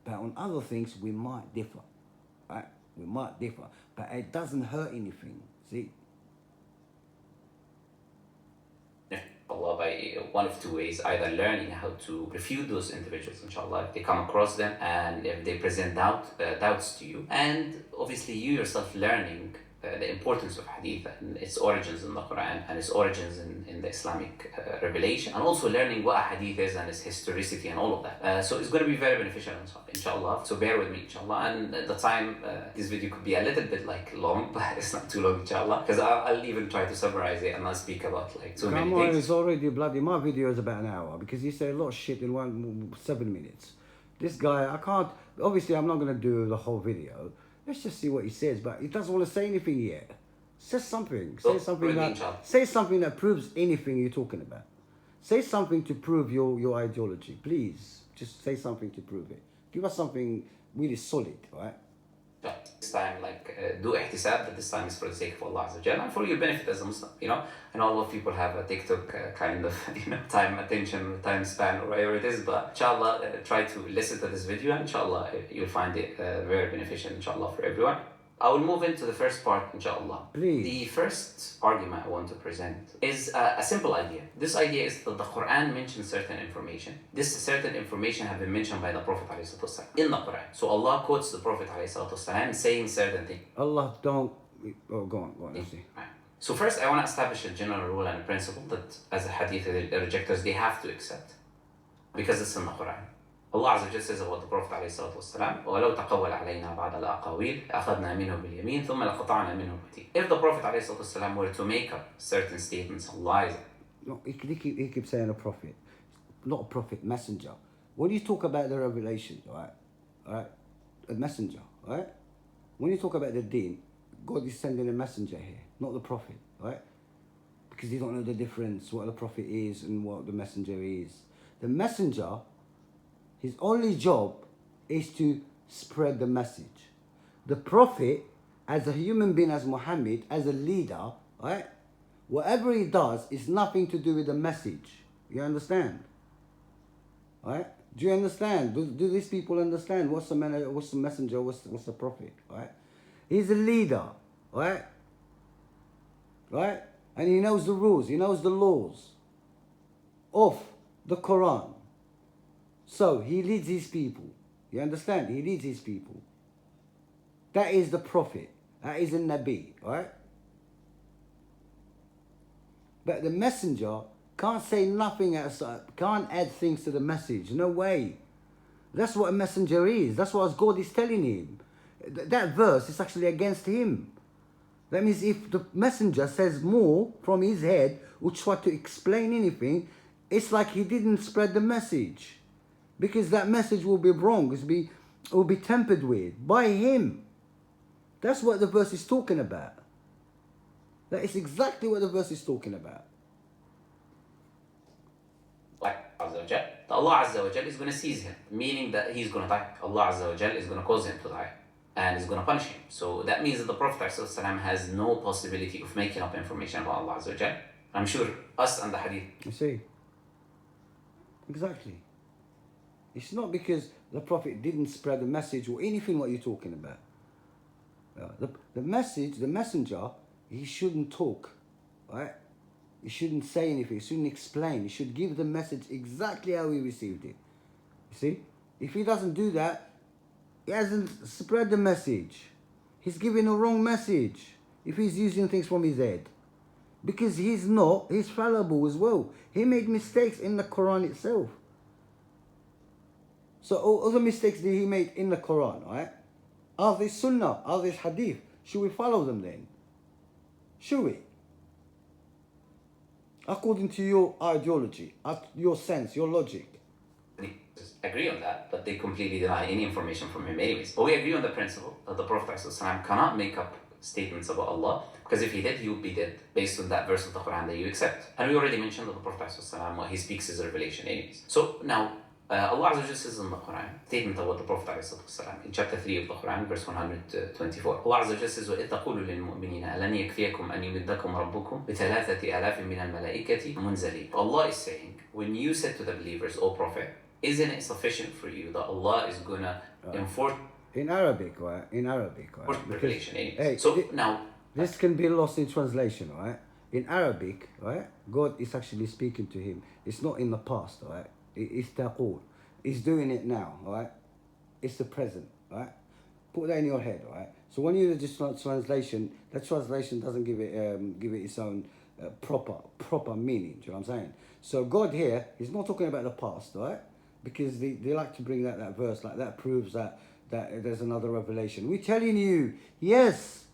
But on other things, we might differ, right? We might differ, but it doesn't hurt anything. See. Allah by one of two ways, either learning how to refute those individuals, inshallah, if they come across them and if they present doubts to you, and obviously you yourself learning the importance of Hadith and its origins in the Quran and its origins in the Islamic revelation, and also learning what a Hadith is and its historicity and all of that. So it's going to be very beneficial, inshallah. So bear with me, inshallah. And at the time, this video could be a little bit long, but it's not too long, inshallah, because I'll even try to summarize it and not speak about so many things. It's already bloody. My video is about an hour because you say a lot of shit in 7 minutes. This guy, I can't. Obviously, I'm not going to do the whole video. Let's just see what he says, but he doesn't want to say anything yet. Say something. Say something that proves anything you're talking about. Say something to prove your ideology. Please, just say something to prove it. Give us something really solid, right? This time, do ihtisab, that this time is for the sake of Allah Azza wa Jalla and for your benefit as a Muslim, And all of people have a TikTok kind of, time span or whatever it is, but inshallah, try to listen to this video and inshallah, you'll find it very beneficial, inshallah, for everyone. I will move into the first part, inshallah. Please. The first argument I want to present is a simple idea. This idea is that the Quran mentions certain information. This certain information have been mentioned by the Prophet ﷺ in the Quran. So Allah quotes the Prophet ﷺ saying certain things. Allah don't... Oh, go on, let's see. Right. So first, I want to establish a general rule and a principle that as a hadith rejectors, they have to accept. Because it's in the Quran. Allah Azza wa Jalla says about the Prophet ﷺ, وَلَوْ تَقَوَّلَ عَلَيْنَا بَعْدَ الْأَقَاوِيلِ أَخَذْنَا مِنْهُ بِالْيَمِينِ ثُمَّ لَقَطَعْنَا مِنْهُ الْوَتِينَ. If the Prophet ﷺ were to make up certain statements and lies... No, he keeps saying a prophet. Not a prophet, messenger. When you talk about the revelation, right? A messenger, right? When you talk about the deen, God is sending a messenger here, not the prophet, right? Because you don't know the difference, what the prophet is and what the messenger is. The messenger... His only job is to spread the message. The Prophet, as a human being, as Muhammad, as a leader, right? Whatever he does is nothing to do with the message. You understand? Right? Do you understand? Do these people understand what's the messenger, what's the Prophet? Right? He's a leader, right? Right? And he knows the rules, he knows the laws of the Quran. So, he leads his people. You understand? He leads his people. That is the Prophet. That is a Nabi, right? But the messenger can't say nothing outside, can't add things to the message. No way. That's what a messenger is. That's what God is telling him. That verse is actually against him. That means if the messenger says more from his head or try to explain anything, it's like he didn't spread the message. Because that message will be wrong, it will be tampered with by him. That's what the verse is talking about. That is exactly what the verse is talking about. Allah Azza wa Jalla is going to seize him, meaning that he's going to die. Allah Azza wa Jalla is going to cause him to die and is going to punish him. So that means that the Prophet ﷺ has no possibility of making up information about Allah Azza wa Jalla. I'm sure us and the Hadith. You see? Exactly. It's not because the Prophet didn't spread the message or anything what you're talking about. The messenger, he shouldn't talk, right? He shouldn't say anything, he shouldn't explain. He should give the message exactly how he received it. You see? If he doesn't do that, he hasn't spread the message. He's giving a wrong message if he's using things from his head. Because he's fallible as well. He made mistakes in the Quran itself. So all the mistakes that he made in the Quran, right? Are they Sunnah? Are they Hadith? Should we follow them then? Show it. According to your ideology, your sense, your logic. Agree on that, but they completely deny any information from him anyways. But we agree on the principle that the Prophet ﷺ cannot make up statements about Allah, because if he did, he would be dead based on that verse of the Quran that you accept. And we already mentioned that the Prophet ﷺ, what he speaks is a revelation anyways. So now, Allah Azza wa Jalla says in the Quran, statement about the Prophet ﷺ, in chapter 3 of the Quran, verse 124. Allah Azza wa Jalla says, وَإِذْ تَقُولُ لِلْمُؤْمِنِينَ أَلَنْ يَكْفِيَكُمْ أَنْ يُمِدَّكُمْ رَبُّكُمْ بِثَلَاثَةِ آلَافٍ مِنَ الْمَلَائِكَةِ مُنْزَلِينَ. Allah is saying, when you said to the believers, O Prophet, isn't it sufficient for you that Allah is gonna enforce in Arabic, right? In Arabic, right? Revelation anyways. Hey, so now this can be lost in translation, right? In Arabic, right? God is actually speaking to him. It's not in the past, right? It's taqul. He's doing it now, right? It's the present, right? Put that in your head, right? So when you just translation, that translation doesn't give it its own proper meaning. Do you know what I'm saying? So God here, he's not talking about the past, right? Because they like to bring that verse, like that proves that there's another revelation. We're telling you, yes,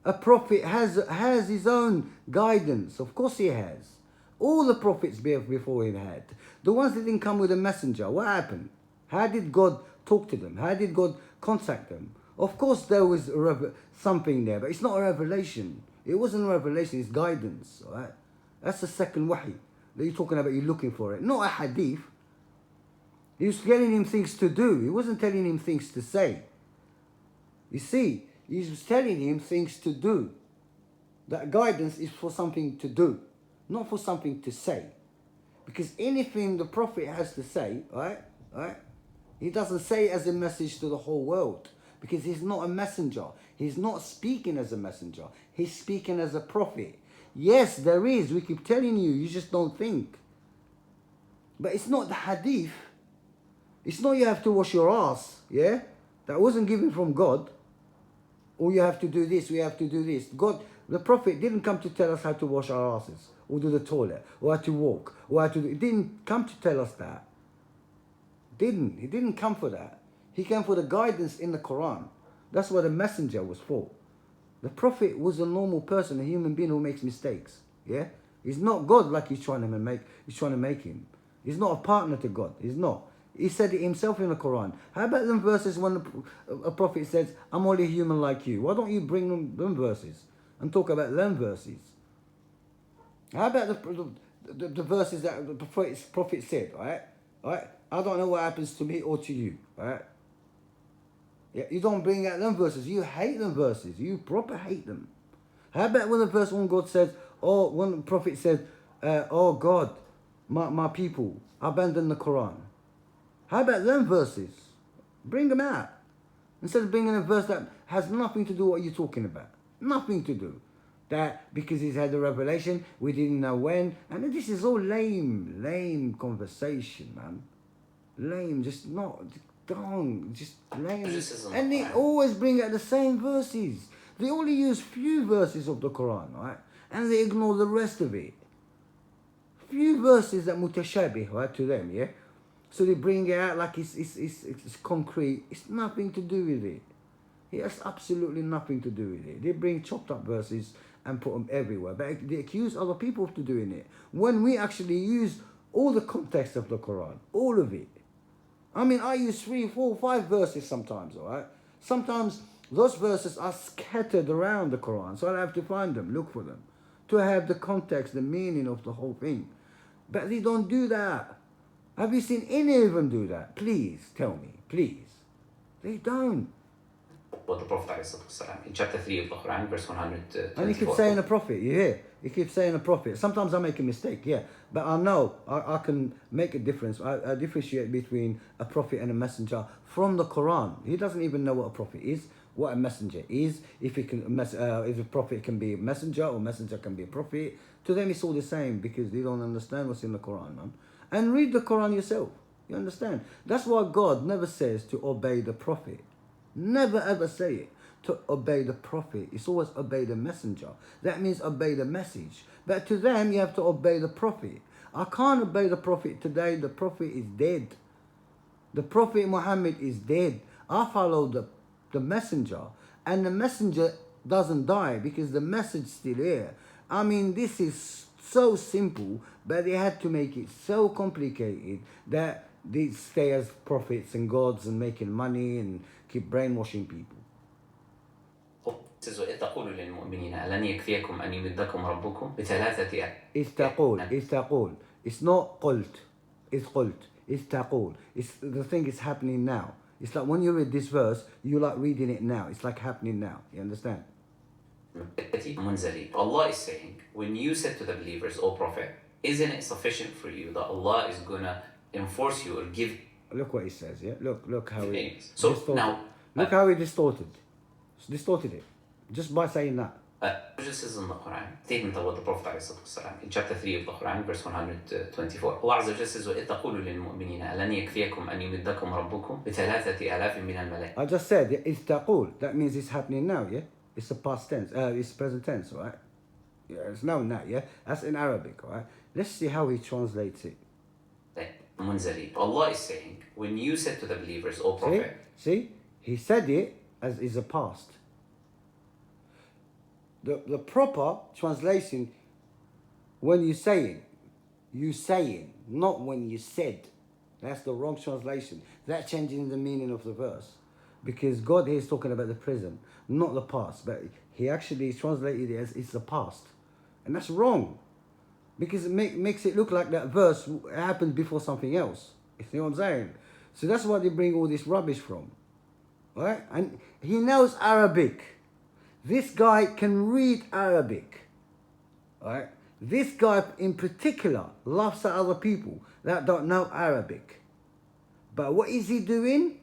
a prophet has his own guidance. Of course he has. All the prophets before him had. The ones that didn't come with a messenger, what happened? How did God talk to them? How did God contact them? Of course there was something there, but it's not a revelation. It wasn't a revelation, it's guidance, right? That's the second wahi that you're talking about, you're looking for it. Not a hadith. He was telling him things to do. He wasn't telling him things to say. You see, he was telling him things to do. That guidance is for something to do, not for something to say. Because anything the Prophet has to say, right, he doesn't say as a message to the whole world. Because he's not a messenger. He's not speaking as a messenger. He's speaking as a prophet. Yes, there is. We keep telling you. You just don't think. But it's not the hadith. It's not you have to wash your ass, yeah? That wasn't given from God. Or you have to do this, we have to do this. God, the Prophet didn't come to tell us how to wash our asses, or do the toilet, or how to walk, or how to do... He didn't come to tell us that. He didn't come for that. He came for the guidance in the Quran. That's what a messenger was for. The Prophet was a normal person, a human being who makes mistakes, yeah? He's not God like he's trying to make him. He's not a partner to God, he's not. He said it himself in the Quran. How about them verses when a prophet says, I'm only human like you? Why don't you bring them verses and talk about them verses? How about the verses that the prophet said, right? I don't know what happens to me or to you, right? Yeah, you don't bring out them verses. You hate them verses. You proper hate them. How about when the verse when God says, oh, when the prophet says, oh God, my people, abandon the Quran. How about them verses? Bring them out. Instead of bringing a verse that has nothing to do with what you're talking about. Nothing to do. That because he's had a revelation, we didn't know when. And this is all lame conversation, man. Lame, just lame. And they always bring out the same verses. They only use few verses of the Quran, right? And they ignore the rest of it. Few verses that mutashabih, right, to them, yeah? So they bring it out like it's concrete. It's nothing to do with it. It has absolutely nothing to do with it. They bring chopped up verses and put them everywhere. But they accuse other people of doing it. When we actually use all the context of the Quran. All of it. I mean, I use 3, 4, 5 verses sometimes, all right? Sometimes those verses are scattered around the Quran. So I have to find them, look for them. To have the context, the meaning of the whole thing. But they don't do that. Have you seen any of them do that? Please tell me, please. They don't. What the Prophet in chapter 3 of the Quran, verse 124. And he keeps saying a prophet, you hear? He keeps saying a prophet. Sometimes I make a mistake, yeah. But I know I can make a difference. I differentiate between a prophet and a messenger from the Quran. He doesn't even know what a prophet is, what a messenger is. If a prophet can be a messenger or messenger can be a prophet. To them it's all the same because they don't understand what's in the Quran, man. And read the Quran yourself. You understand? That's why God never says to obey the prophet. Never ever say it. To obey the prophet. It's always obey the messenger. That means obey the message. But to them, you have to obey the prophet. I can't obey the prophet today. The prophet is dead. The prophet Muhammad is dead. I follow the messenger. And the messenger doesn't die because the message is still here. I mean, this is so simple, but they had to make it so complicated that they stay as prophets and gods and making money and keep brainwashing people. إذ تقول للمؤمنين ألن يكفيكم أن يمدكم ربكم بثلاثة إذ تقول. It's not قلت. It's قلت. It's تقول. It's the thing is happening now. It's like when you read this verse, you like reading it now. It's like happening now. You understand? Allah is saying, when you said to the believers, O Prophet, isn't it sufficient for you that Allah is gonna enforce you or give? Look what he says. Yeah. Look how he. So distorted. now, look how he distorted. Distorted it just by saying that. This is in the Quran, statement about the Prophet ﷺ, in chapter 3 of the Quran, verse 124. Allah Azza wa Jalla says, وَإِذْ تَقُولُ لِلْمُؤْمِنِينَ أَلَنْ يَكْفِيكُم أَنْ يُمِدَّكُمْ رَبُّكُم بِثَلَاثَةِ آلَافٍ مِنَ الْمَلَائِكَةِ. I just said, it's taqul. That means it's happening now, yeah? It's a past tense, it's present tense, right? Yeah, it's now, yeah? That's in Arabic, right? Let's see how he translates it. Allah is saying, when you said to the believers, O Prophet. See? He said it as is a past. The proper translation, when you saying, not when you said. That's the wrong translation. That changing the meaning of the verse. Because God here is talking about the present, not the past. But he actually translated it as it's the past. And that's wrong. Because it makes it look like that verse happened before something else. You see what I'm saying? So that's why they bring all this rubbish from. Right? And he knows Arabic. This guy can read Arabic. Right? This guy in particular laughs at other people that don't know Arabic. But what is he doing?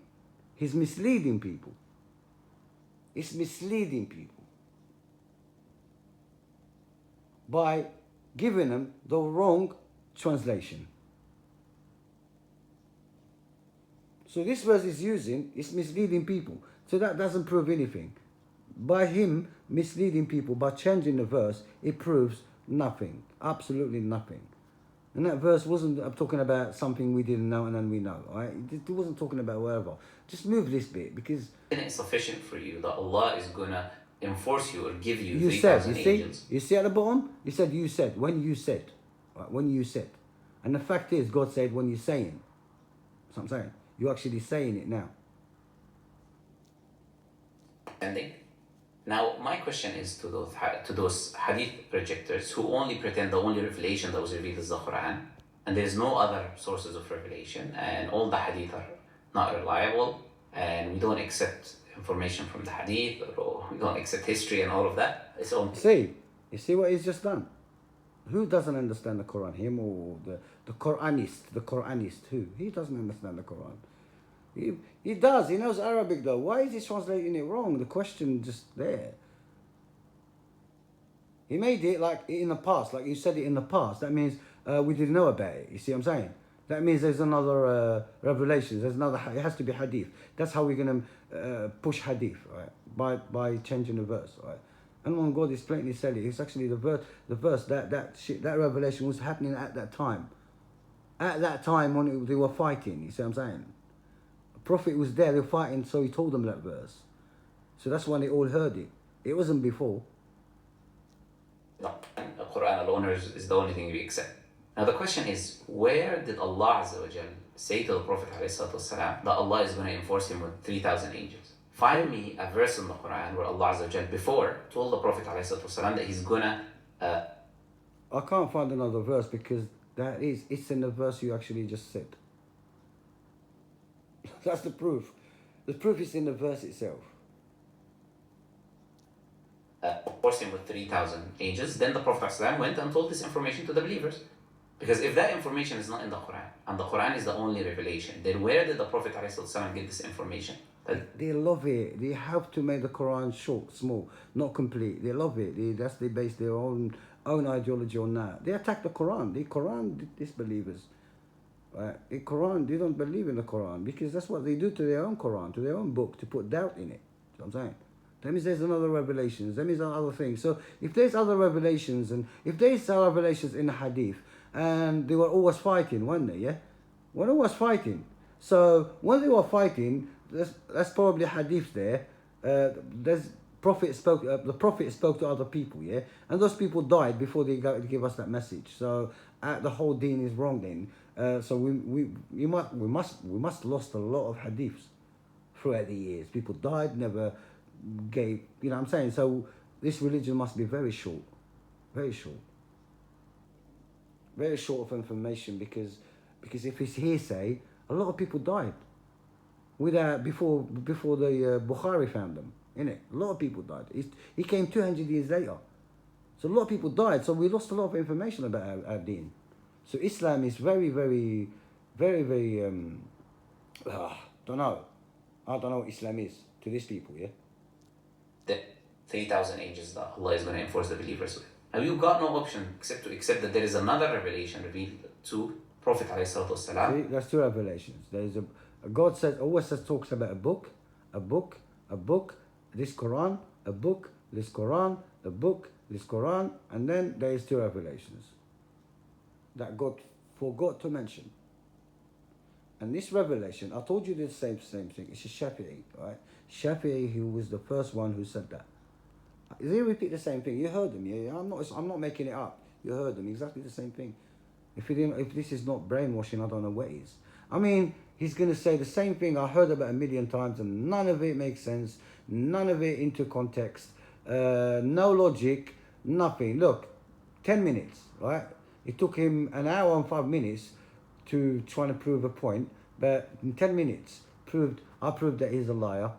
He's misleading people. It's misleading people by giving them the wrong translation. So this verse is using, it's misleading people. So that doesn't prove anything. By him misleading people, by changing the verse, it proves nothing. Absolutely nothing. And that verse wasn't talking about something we didn't know and then we know. Right? It wasn't talking about whatever. Just move this bit because... Isn't it sufficient for you that Allah is going to enforce you or give you 3,000 angels? You see at the bottom? He said you said. When you said. Right? When you said. And the fact is, God said when you're saying. That's what I'm saying. You're actually saying it now. Ending. Now, my question is to those hadith rejectors who only pretend the only revelation that was revealed is the Quran, and there's no other sources of revelation, and all the hadith are not reliable, and we don't accept information from the hadith, or we don't accept history and all of that. You see what he's just done? Who doesn't understand the Quran? Him or the Quranist? Who? He doesn't understand the Quran. He does. He knows Arabic though. Why is he translating it wrong? The question just there. He made it like in the past, like you said it in the past. That means we didn't know about it. You see what I'm saying? That means there's another revelation. There's another. It has to be hadith. That's how we're gonna push hadith, right? By changing the verse, right? And when God is blatantly said it, it's actually the verse that revelation was happening at that time. At that time when they were fighting. You see what I'm saying? Prophet was there, they were fighting, so he told them that verse. So that's when they all heard it. It wasn't before. No, the Quran alone is the only thing we accept. Now the question is, where did Allah Azza wa Jal say to the Prophet ﷺ that Allah is going to enforce him with 3,000 angels? Find me a verse in the Quran where Allah Azza wa Jal before told the Prophet ﷺ that he's going to... I can't find another verse because it's in the verse you actually just said. That's the proof. The proof is in the verse itself. Forced him with 3,000 angels. Then the Prophet ﷺ went and told this information to the believers. Because if that information is not in the Quran, and the Quran is the only revelation, then where did the Prophet ﷺ get this information? They love it. They have to make the Quran short, small, not complete. They love it. They base their own ideology on that. They attack the Quran. The Quran disbelievers. The Quran, they don't believe in the Quran because that's what they do to their own Quran, to their own book, to put doubt in it. You know what I'm saying? That means there's another revelations. That means there are other things. So if there's other revelations and if there's other revelations in the Hadith and they were always fighting, weren't they? Yeah, when they was fighting. So when they were fighting, there's probably Hadith there. There's Prophet spoke. The Prophet spoke to other people, yeah, and those people died before they give us that message. So the whole deen is wrong. Then, so we must lost a lot of hadiths throughout the years. People died, never gave. You know what I'm saying? So this religion must be very short, very short, very short of information because if it's hearsay, a lot of people died without before the Bukhari found them. Innit? A lot of people died. He came 200 years later. So a lot of people died. So we lost a lot of information about our deen. So Islam is very, very, very, very, don't know. I don't know what Islam is to these people, yeah? The 3,000 angels that Allah is going to enforce the believers with. Now you've got no option except to accept that there is another revelation revealed to Prophet ﷺ. See, that's two revelations. There is God says, always talks about a book, this Quran, a book, this Quran, a book, this Quran, and then there is two revelations that God forgot to mention. And this revelation, I told you the same thing. It's a Shafi'i, right? Shafi'i, who was the first one who said that. They repeat the same thing. You heard them, yeah. I'm not making it up. You heard them exactly the same thing. If this is not brainwashing, I don't know what is. I mean, he's going to say the same thing I heard about 1,000,000 times, and none of it makes sense. None of it into context. No logic. Nothing. Look, 10 minutes, right? It took him an hour and 5 minutes to try to prove a point, but in 10 minutes, I proved that he's a liar.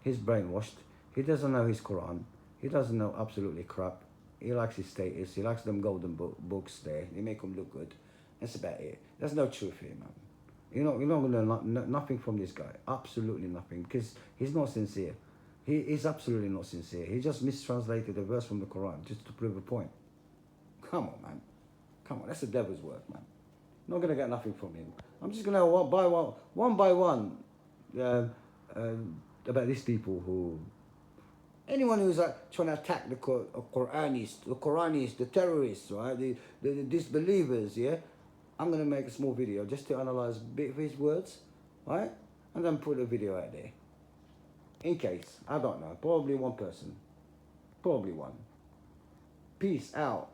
He's brainwashed. He doesn't know his Quran. He doesn't know absolutely crap. He likes his status. He likes them golden books there. They make him look good. That's about it. There's no truth here, man. You're not going to learn nothing from this guy. Absolutely nothing. Because he's not sincere. He is absolutely not sincere. He just mistranslated a verse from the Quran just to prove a point. Come on, man. Come on. That's the devil's work, man. Not going to get nothing from him. I'm just going to one by one, about these people who... Anyone who's trying to attack the Quranists, the terrorists, right? The disbelievers, yeah? I'm going to make a small video just to analyze a bit of his words, right? And then put a video out there. In case, I don't know, probably one person. Probably one. Peace out.